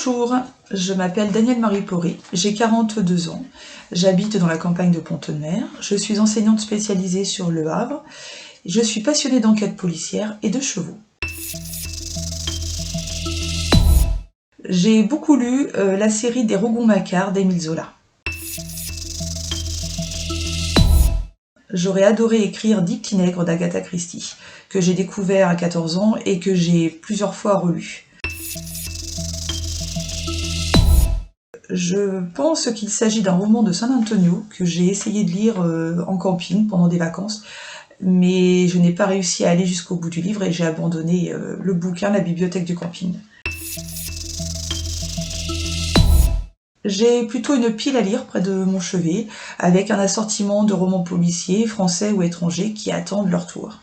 Bonjour, je m'appelle Danielle Marie Porry, j'ai 42 ans, j'habite dans la campagne de Pont-de-Mer, je suis enseignante spécialisée sur Le Havre, je suis passionnée d'enquête policière et de chevaux. J'ai beaucoup lu la série des Rougon-Macquart d'Émile Zola. J'aurais adoré écrire 10 petits nègres d'Agatha Christie, que j'ai découvert à 14 ans et que j'ai plusieurs fois relu. Je pense qu'il s'agit d'un roman de San Antonio que j'ai essayé de lire en camping pendant des vacances, mais je n'ai pas réussi à aller jusqu'au bout du livre et j'ai abandonné le bouquin à la bibliothèque du camping. J'ai plutôt une pile à lire près de mon chevet, avec un assortiment de romans policiers, français ou étrangers, qui attendent leur tour.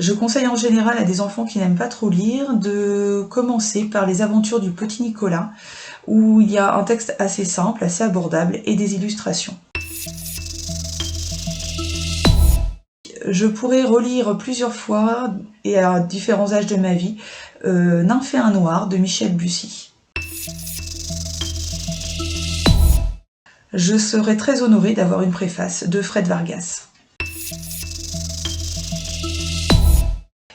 Je conseille en général à des enfants qui n'aiment pas trop lire de commencer par les aventures du petit Nicolas, où il y a un texte assez simple, assez abordable et des illustrations. Je pourrais relire plusieurs fois et à différents âges de ma vie Nymphe et un noir de Michel Bussy. Je serais très honorée d'avoir une préface de Fred Vargas.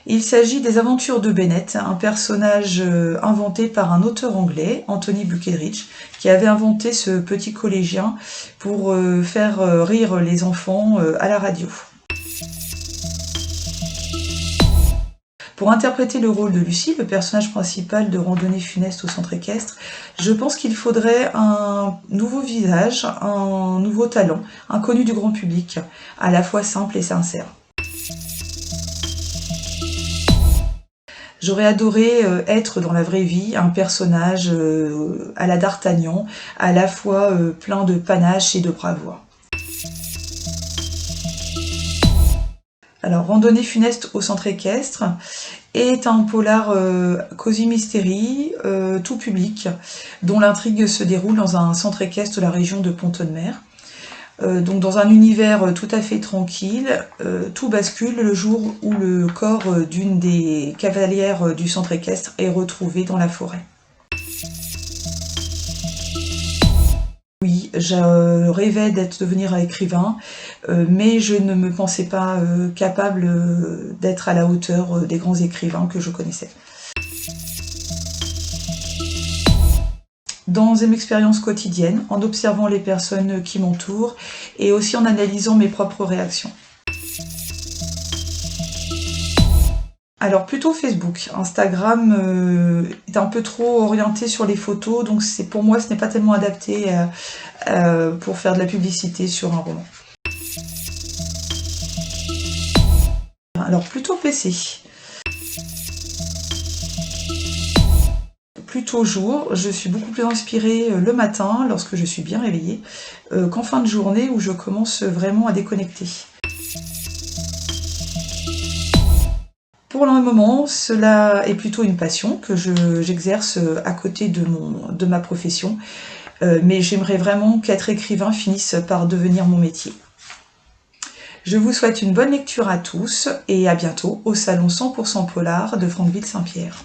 Il s'agit des aventures de Bennett, un personnage inventé par un auteur anglais, Anthony Buckeridge, qui avait inventé ce petit collégien pour faire rire les enfants à la radio. Pour interpréter le rôle de Lucie, le personnage principal de Randonnée funeste au centre équestre, je pense qu'il faudrait un nouveau visage, un nouveau talent, inconnu du grand public, à la fois simple et sincère. J'aurais adoré être dans la vraie vie un personnage à la D'Artagnan, à la fois plein de panache et de bravoure. Alors, Randonnée funeste au centre équestre est un polar cosy mystery, tout public, dont l'intrigue se déroule dans un centre équestre de la région de Pont-de-Mer. Donc dans un univers tout à fait tranquille, tout bascule le jour où le corps d'une des cavalières du centre équestre est retrouvé dans la forêt. Oui, je rêvais devenir écrivain, mais je ne me pensais pas capable d'être à la hauteur des grands écrivains que je connaissais. Dans une expérience quotidienne, en observant les personnes qui m'entourent et aussi en analysant mes propres réactions. Alors plutôt Facebook. Instagram est un peu trop orienté sur les photos, donc pour moi ce n'est pas tellement adapté pour faire de la publicité sur un roman. Alors plutôt PC. Plutôt jour, je suis beaucoup plus inspirée le matin, lorsque je suis bien réveillée, qu'en fin de journée où je commence vraiment à déconnecter. Pour le moment, cela est plutôt une passion que j'exerce à côté de ma profession, mais j'aimerais vraiment qu'être écrivain finisse par devenir mon métier. Je vous souhaite une bonne lecture à tous et à bientôt au salon 100% Polar de Franqueville-Saint-Pierre.